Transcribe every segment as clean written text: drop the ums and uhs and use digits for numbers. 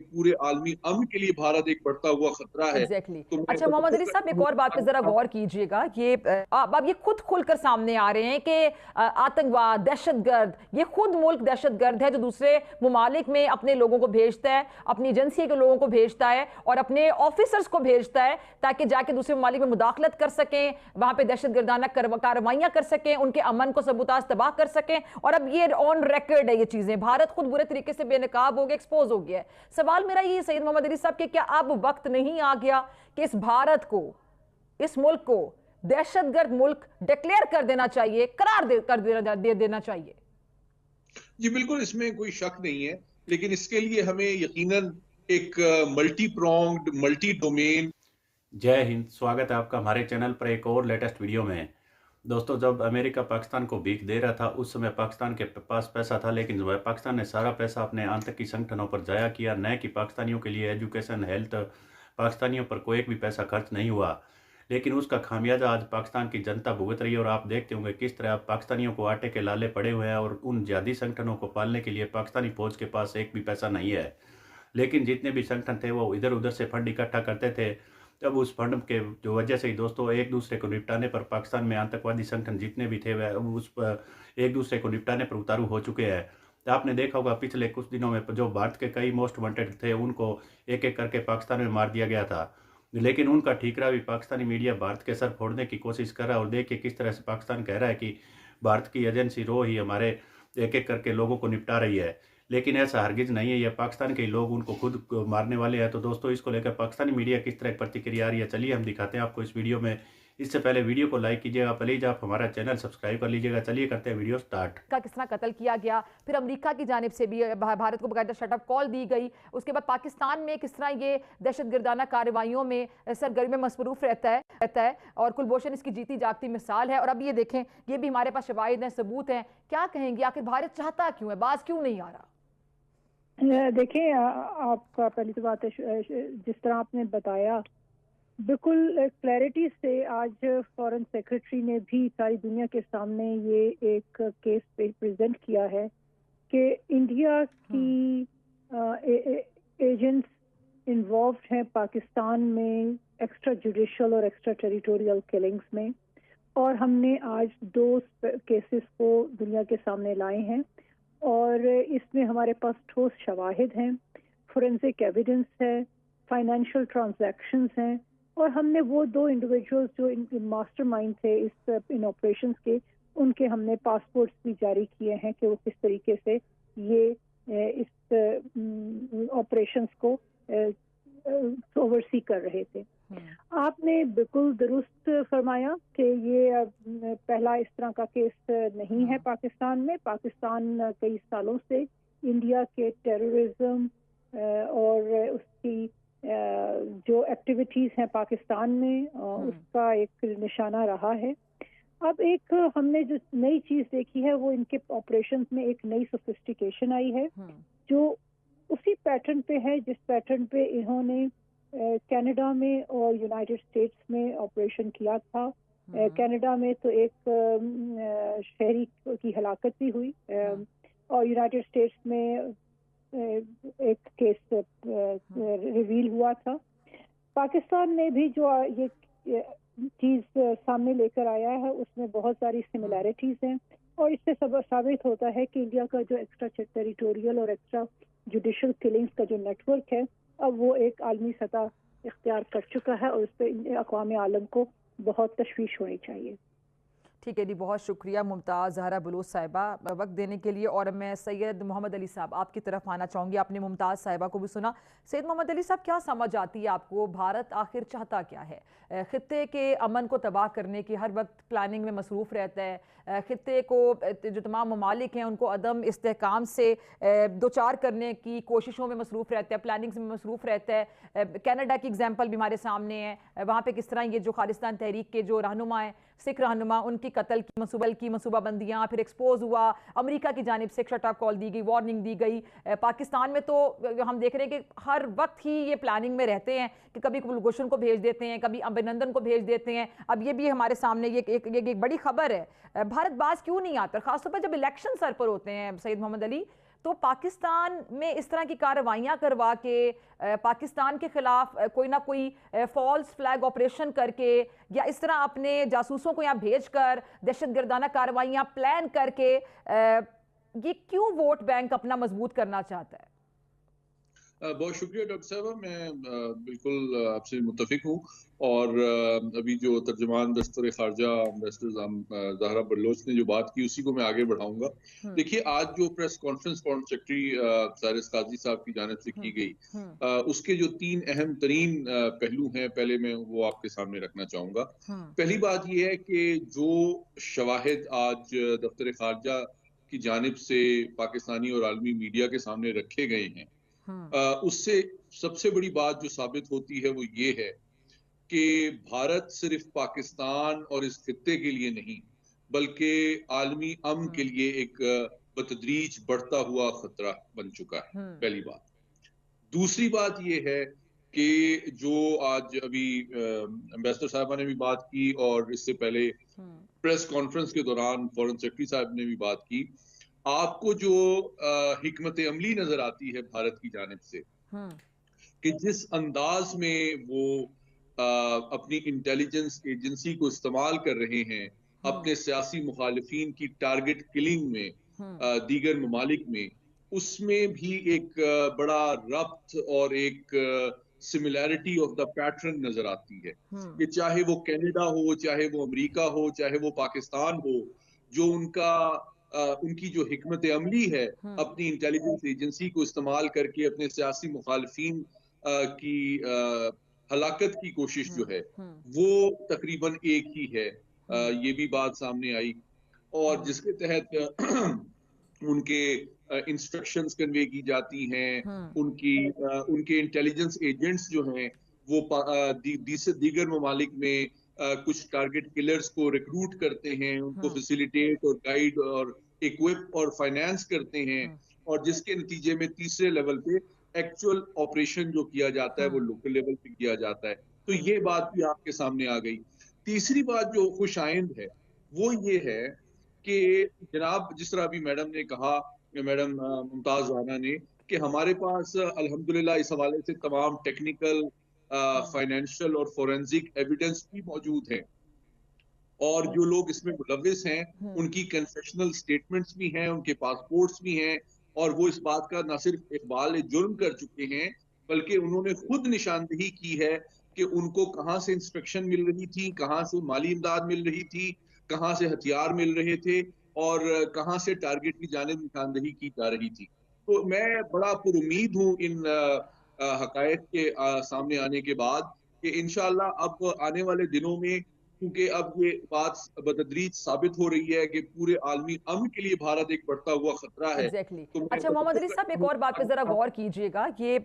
पूरे आलमी अमन के लिए भारत एक बढ़ता हुआ खतरा है। एग्जैक्टली तो मैं अच्छा मोहम्मद अली साहब, एक और बात पे जरा गौर कीजिएगा। ये अब ये खुद खुलकर सामने आ रहे हैं कि आतंकवाद, दहशतगर्द, ये खुद मुल्क दहशतगर्द है जो दूसरे ममालिक में अपने लोगों को भेजता है, अपनी एजेंसी के लोगों को भेजता है और अपने ऑफिसर्स को भेजता है ताकि जाके दूसरे ममालिक में मुदाखलत कर सकें, वहां पर दहशतगर्दाना कार्रवाइयां कर सकें, उनके अमन को सबूताज तबाह कर सकें। और अब ये ऑन रिकॉर्ड है, ये चीजें भारत खुद बुरे तरीके से बेनकाब हो गया, एक्सपोज हो गया है। सवाल मेरा ये सैयद मोहम्मद अली साहब कि क्या अब वक्त नहीं आ गया कि इस भारत को, इस मुल्क को दहशतगर्द मुल्क डिक्लेयर कर देना चाहिए, करार दे देना चाहिए? जी बिल्कुल, इसमें कोई शक नहीं है, लेकिन इसके लिए हमें यकीनन एक मल्टी प्रोंग्ड, मल्टी डोमेन। जय हिंद, स्वागत है आपका हमारे चैनल पर एक और लेटेस्ट वीडियो में। दोस्तों, जब अमेरिका पाकिस्तान को भीख दे रहा था उस समय पाकिस्तान के पास पैसा था, लेकिन जो है पाकिस्तान ने सारा पैसा अपने आतंकी संगठनों पर जाया किया। न कि पाकिस्तानियों के लिए एजुकेशन, हेल्थ, पाकिस्तानियों पर कोई एक भी पैसा खर्च नहीं हुआ। लेकिन उसका खामियाजा आज पाकिस्तान की जनता भुगत रही है। और आप देखते होंगे किस तरह पाकिस्तानियों को आटे के लाले पड़े हुए हैं और उन जिहादी संगठनों को पालने के लिए पाकिस्तानी फौज के पास एक भी पैसा नहीं है। लेकिन जितने भी संगठन थे वो इधर उधर से फंड इकट्ठा करते थे। तब उस फंड के जो वजह से ही दोस्तों एक दूसरे को निपटाने पर पाकिस्तान में आतंकवादी संगठन जितने भी थे वह उस पर एक दूसरे को निपटाने पर उतारू हो चुके हैं। तो आपने देखा होगा पिछले कुछ दिनों में जो भारत के कई मोस्ट वांटेड थे उनको एक एक करके पाकिस्तान में मार दिया गया था। लेकिन उनका ठीकरा भी पाकिस्तानी मीडिया भारत के सर फोड़ने की कोशिश कर रहा है। और देखिए किस तरह से पाकिस्तान कह रहा है कि भारत की एजेंसी रो ही हमारे एक एक करके लोगों को निपटा रही है। लेकिन ऐसा हरगिज नहीं है, ये पाकिस्तान के लोग उनको खुद मारने वाले हैं। तो दोस्तों, इसको लेकर पाकिस्तानी मीडिया किस तरह की प्रतिक्रिया आ रही है, चलिए हम दिखाते हैं आपको इस वीडियो में। इससे पहले वीडियो को लाइक कीजिएगा, प्लीज आप हमारा चैनल सब्सक्राइब कर लीजिएगा। चलिए करते हैं वीडियो स्टार्ट। का किस तरह कत्ल किया गया, फिर अमेरिका की जानिब से भी भारत को बकायदा शटअप कॉल दी गई, उसके बाद पाकिस्तान में किस तरह ये दहशतगर्दाना कार्रवाइयों में सरगर्मी में मसरूफ रहता है और कुलभूषण इसकी जीती जागती मिसाल है। और अब ये देखें, ये भी हमारे पास शवाहिद हैं, सबूत हैं। क्या कहेंगे, आखिर भारत चाहता क्यों है, बाज क्यों नहीं आ रहा? देखिए, आपका पहली तो बात है, जिस तरह आपने बताया बिल्कुल क्लैरिटी से आज फॉरेन सेक्रेटरी ने भी सारी दुनिया के सामने ये एक केस प्रेजेंट किया है कि इंडिया की एजेंट्स इन्वॉल्व्ड हैं पाकिस्तान में एक्स्ट्रा जुडिशियल और एक्स्ट्रा टेरिटोरियल किलिंग्स में। और हमने आज 2 केसेस को दुनिया के सामने लाए हैं और इसमें हमारे पास ठोस शवाहिद हैं, फोरेंसिक एविडेंस है, फाइनेंशियल ट्रांजैक्शंस हैं। और हमने वो 2 इंडिविजुअल्स जो मास्टरमाइंड थे इन ऑपरेशंस के, उनके हमने पासपोर्ट्स भी जारी किए हैं कि वो किस तरीके से ये इस ऑपरेशंस को ओवरसी कर रहे थे। आपने बिल्कुल दुरुस्त फरमाया कि ये पहला इस तरह का केस नहीं है पाकिस्तान में। पाकिस्तान कई सालों से इंडिया के टेररिज्म और उसकी जो एक्टिविटीज हैं पाकिस्तान में उसका एक निशाना रहा है। अब एक हमने जो नई चीज देखी है वो इनके ऑपरेशंस में एक नई सोफिस्टिकेशन आई है जो उसी पैटर्न पे है जिस पैटर्न पे इन्होंने कनाडा में और यूनाइटेड स्टेट्स में ऑपरेशन किया था। कनाडा में तो एक शहरी की हलाकत भी हुई और यूनाइटेड स्टेट्स में एक केस रिवील हुआ था। पाकिस्तान में भी जो ये चीज सामने लेकर आया है उसमें बहुत सारी सिमिलैरिटीज हैं और इससे सब साबित होता है कि इंडिया का जो एक्स्ट्रा टेरिटोरियल और एक्स्ट्रा जुडिशियल किलिंग्स का जो नेटवर्क है अब वो एक आलमी सतह इख्तियार कर चुका है और उस पर अक़वाम आलम को बहुत तशवीश होनी चाहिए। ठीक है जी, बहुत शुक्रिया मुमताज़ ज़हरा बलूच साहिबा वक्त देने के लिए। और मैं सैयद मोहम्मद अली साहब आपकी तरफ आना चाहूँगी। आपने मुमताज़ साहिबा को भी सुना। सैयद मोहम्मद अली साहब, क्या समझ आती है आपको, भारत आखिर चाहता क्या है? ख़ित्ते के अमन को तबाह करने की हर वक्त प्लानिंग में मसरूफ़ रहता है। ख़ित्ते को जो तमाम ममालिक हैं उनको अदम इस्तेहकाम से दो चार करने की कोशिशों में मसरूफ़ रहता है, प्लानिंग में मसरूफ़ रहता है। कनाडा की एग्जाम्पल भी हमारे सामने है, वहाँ पर किस तरह ये जो खालिस्तान तहरीक के जो रहनुमा हैं, सिख रहनुमा, उनकी कत्ल की मनसूबाबंदियाँ फिर एक्सपोज हुआ। अमेरिका की जानिब से शट अप कॉल दी गई, वार्निंग दी गई। पाकिस्तान में तो हम देख रहे हैं कि हर वक्त ही ये प्लानिंग में रहते हैं कि कभी कुलभूषण को भेज देते हैं, कभी अभिनंदन को भेज देते हैं। अब ये भी हमारे सामने ये एक बड़ी खबर है। भारत बाज क्यों नहीं आता, खासतौर पर जब इलेक्शन सर पर होते हैं? सैयद मोहम्मद अली, तो पाकिस्तान में इस तरह की कार्रवाइयां करवा के पाकिस्तान के खिलाफ कोई ना कोई फॉल्स फ्लैग ऑपरेशन करके या इस तरह अपने जासूसों को यहाँ भेजकर दहशतगर्दाना कार्रवाइयां प्लान करके ये क्यों वोट बैंक अपना मजबूत करना चाहता है? बहुत शुक्रिया डॉक्टर साहब, मैं बिल्कुल आपसे मुत्तफिक हूँ। और अभी जो तर्जुमान दफ्तर खारजा एम्बेसडर ज़हरा बलोच ने जो बात की उसी को मैं आगे बढ़ाऊंगा। देखिए, आज जो प्रेस कॉन्फ्रेंस फॉरेन सेक्रेटरी सारिस काजी साहब की जानिब से की गई, उसके जो 3 अहम तरीन पहलू हैं, पहले मैं वो आपके सामने रखना चाहूंगा। पहली बात यह है कि जो शवाहिद आज दफ्तर खारजा की जानिब से पाकिस्तानी और आलमी मीडिया के सामने रखे गए हैं, उससे सबसे बड़ी बात जो साबित होती है वो ये है कि भारत सिर्फ पाकिस्तान और इस खित्ते के लिए नहीं बल्कि आलमी अमन के लिए एक बतदरीज बढ़ता हुआ खतरा बन चुका है, पहली बात। दूसरी बात ये है कि जो आज अभी एम्बेसडर साहबा ने भी बात की और इससे पहले प्रेस कॉन्फ्रेंस के दौरान फॉरेन सेक्रेटरी साहब ने भी बात की, आपको जो हिकमत अमली नजर आती है भारत की जानिब से कि जिस अंदाज में वो अपनी इंटेलिजेंस एजेंसी को इस्तेमाल कर रहे हैं अपने सियासी मुखालिफिन की टारगेट किलिंग में दीगर ममालिक में, उसमें भी एक बड़ा रब्त और एक सिमिलैरिटी ऑफ द पैटर्न नजर आती है कि चाहे वो कनाडा हो, चाहे वो अमेरिका हो, चाहे वो पाकिस्तान हो, जो उनकी जो हिकमत अमली है अपनी इंटेलिजेंस एजेंसी को इस्तेमाल करके अपने सियासी मुखालिफिन की हलाकत की कोशिश जो है वो तकरीबन एक ही है। ये भी बात सामने आई और जिसके तहत उनके इंस्ट्रक्शंस कन्वे की जाती हैं, उनके इंटेलिजेंस एजेंट्स जो हैं वो दीगर ममालिक में कुछ टारगेट किलर्स को रिक्रूट करते हैं, उनको फैसिलिटेट और गाइड और इक्विप और फाइनेंस करते हैं, और जिसके नतीजे में तीसरे लेवल पे एक्चुअल ऑपरेशन जो किया जाता है वो लोकल लेवल पे किया जाता है। तो ये बात भी आपके सामने आ गई। तीसरी बात जो खुशाइंद है वो ये है कि जनाब, जिस तरह अभी मैडम ने कहा, मैडम मुमताज राना ने, कि हमारे पास अल्हम्दुलिल्लाह इस हवाले से तमाम टेक्निकल, फाइनेंशियल और फोरेंसिक एविडेंस भी मौजूद है, और जो लोग इसमें मुलविस हैं उनकी कन्फेशनल स्टेटमेंट्स भी हैं, उनके पासपोर्ट्स भी हैं, और वो इस बात का न सिर्फ इकबाल जुर्म कर चुके हैं बल्कि उन्होंने खुद निशानदेही की है कि उनको कहाँ से इंस्ट्रक्शन मिल रही थी, कहाँ से माली इमदाद मिल रही थी, कहाँ से हथियार मिल रहे थे और कहाँ से टारगेट की जानिब निशानदेही की जा रही थी। तो मैं बड़ा पुरुमीद हूँ इन हकायक के सामने आने के बाद कि इंशाअल्लाह अब आने वाले दिनों में, क्योंकि अब ये बात बतदरीज साबित हो रही है कि पूरे आलमी अमन के लिए भारत एक बढ़ता हुआ खतरा है। तो अच्छा मोहम्मद अली साहब, एक और बात पे जरा गौर कीजिएगा। ये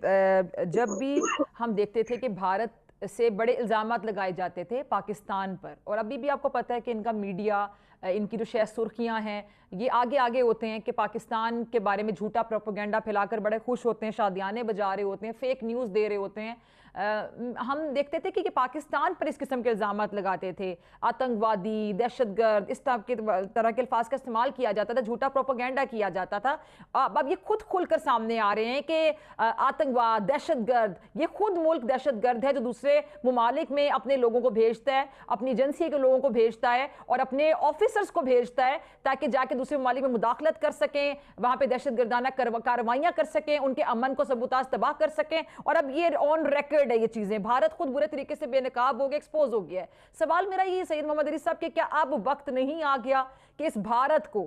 जब भी हम देखते थे कि भारत से बड़े इल्जामात लगाए जाते थे पाकिस्तान पर, और अभी भी आपको पता है कि इनका मीडिया, इनकी जो शायद सुर्खियां हैं, ये आगे आगे होते हैं कि पाकिस्तान के बारे में झूठा प्रोपेगेंडा फैलाकर बड़े खुश होते हैं, शादियाने बजा रहे होते हैं, फेक न्यूज़ दे रहे होते हैं। हम देखते थे कि पाकिस्तान पर इस किस्म के इल्जामात लगाते थे, आतंकवादी, दहशतगर्द, इस तरह के अल्फाज का इस्तेमाल किया जाता था, झूठा प्रोपेगेंडा किया जाता था। अब ये खुद खुलकर सामने आ रहे हैं कि आतंकवाद, दहशतगर्द, ये खुद मुल्क दहशतगर्द है जो दूसरे ममालिक में अपने लोगों को भेजता है, अपनी एजेंसी के लोगों को भेजता है और अपने ऑफिसर्स को भेजता है ताकि जाके दूसरे ममालिक में मुदाखलत कर सकें, वहां पे दहशतगर्दाना कार्रवाइयां कर सकें, उनके अमन को सबूताज तबाह कर सकें। और अब ये ऑन रिकॉर्ड है ये चीजें, भारत खुद बुरे तरीके से बेनकाब हो गया, एक्सपोज हो गया है। सवाल मेरा ये सैयद मोहम्मद अली साहब कि क्या अब वक्त नहीं आ गया कि इस भारत को,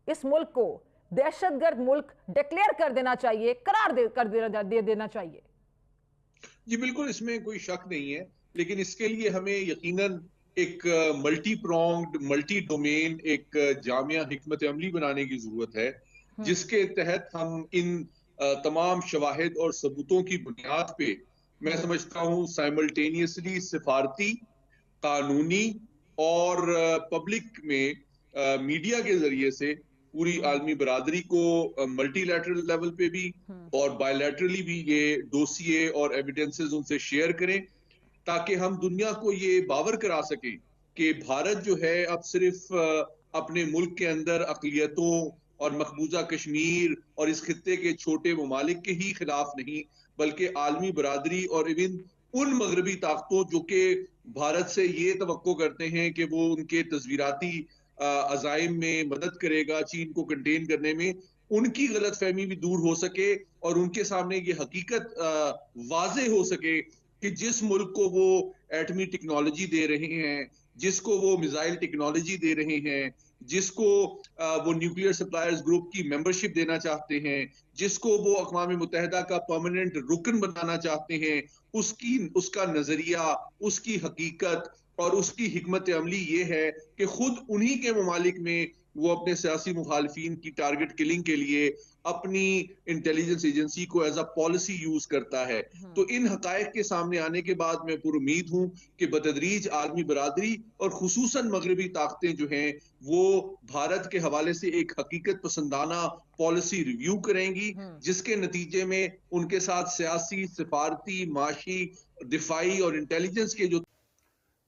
इस मुल्क को दहशतगर्द मुल्क डिक्लेयर कर देना चाहिए, करार दे देना चाहिए? जी बिल्कुल, इसमें कोई शक नहीं है, लेकिन इसके लिए हमें यकीनन एक मल्टी प्रोंग्ड, मल्टी डोमेन, एक जामिया हिकमत अमली बनाने की जरूरत है, जिसके तहत हम इन तमाम शवाहिद और सबूतों की बुनियाद पे, मैं समझता हूँ साइमल्टेनियसली सिफारती, कानूनी और पब्लिक में मीडिया के जरिए से पूरी आलमी बरादरी को मल्टीलैटरल लेवल पे भी और बायलैटरली भी ये डोसिए और एविडेंसेस उनसे शेयर करें, ताकि हम दुनिया को ये बावर करा सकें कि भारत जो है अब सिर्फ अपने मुल्क के अंदर अक़लियतों और मकबूजा कश्मीर और इस खित्ते के छोटे ममालिक के ही खिलाफ नहीं, बल्कि आलमी बरादरी और इवन उन मगरबी ताकतों जो कि भारत से ये तवक्को करते हैं कि वो उनके तस्वीराती अजाइम में मदद करेगा चीन को कंटेन करने में, उनकी गलत फहमी भी दूर हो सके और उनके सामने ये हकीकत वाजे हो सके कि जिस मुल्क को वो एटमी टेक्नोलॉजी दे रहे हैं, जिसको वो मिसाइल टेक्नोलॉजी दे रहे हैं, जिसको वो न्यूक्लियर सप्लायर्स ग्रुप की मेंबरशिप देना चाहते हैं, जिसको वो अक़वाम मुत्तहिदा का परमानेंट रुकन बनाना चाहते हैं, उसका नजरिया, उसकी हकीकत और उसकी हिकमत अमली ये है कि खुद उन्हीं के ममालिक में वो अपने सियासी मुखालफिन की टारगेट किलिंग के लिए अपनी इंटेलिजेंस एजेंसी को एज अ पॉलिसी यूज करता है। तो इन हकायक के सामने आने के बाद मैं पूरी उम्मीद हूं कि बतदरीज आलमी बरादरी और खुसूसन मगरबी ताकतें जो हैं वो भारत के हवाले से एक हकीकत पसंदाना पॉलिसी रिव्यू करेंगी, जिसके नतीजे में उनके साथ सियासी, सिफारती, माशी, दिफाई और इंटेलिजेंस के जो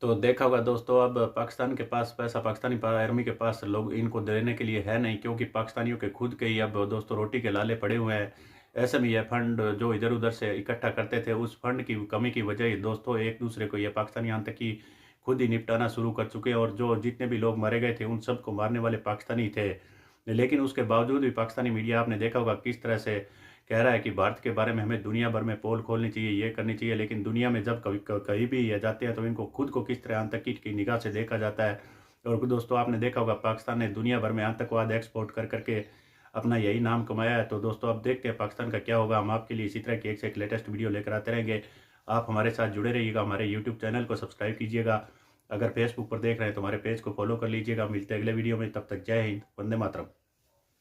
तो देखा होगा दोस्तों, अब पाकिस्तान के पास पैसा, पाकिस्तानी आर्मी के पास लोग इनको देने के लिए है नहीं, क्योंकि पाकिस्तानियों के खुद के ही अब दोस्तों रोटी के लाले पड़े हुए हैं। ऐसे में यह फंड जो इधर उधर से इकट्ठा करते थे, उस फंड की कमी की वजह ही दोस्तों एक दूसरे को ये पाकिस्तानी आतंकी खुद ही निपटाना शुरू कर चुके हैं। और जो जितने भी लोग मारे गए थे उन सबको मारने वाले पाकिस्तानी थे। लेकिन उसके बावजूद भी पाकिस्तानी मीडिया, आपने देखा होगा किस तरह से कह रहा है कि भारत के बारे में हमें दुनिया भर में पोल खोलनी चाहिए, ये करनी चाहिए। लेकिन दुनिया में जब कहीं भी ये जाते हैं तो इनको खुद को किस तरह आतंकी की निगाह से देखा जाता है। और दोस्तों आपने देखा होगा पाकिस्तान ने दुनिया भर में आतंकवाद एक्सपोर्ट कर करके अपना यही नाम कमाया है। तो दोस्तों अब देखते हैं पाकिस्तान का क्या होगा। हम आपके लिए इसी तरह की एक से एक लेटेस्ट वीडियो लेकर आते रहेंगे। आप हमारे साथ जुड़े रहिएगा, हमारे यूट्यूब चैनल को सब्सक्राइब कीजिएगा। अगर फेसबुक पर देख रहे हैं तो हमारे पेज को फॉलो कर लीजिएगा। मिलते हैं अगले वीडियो में, तब तक जय हिंद, वंदे मातरम।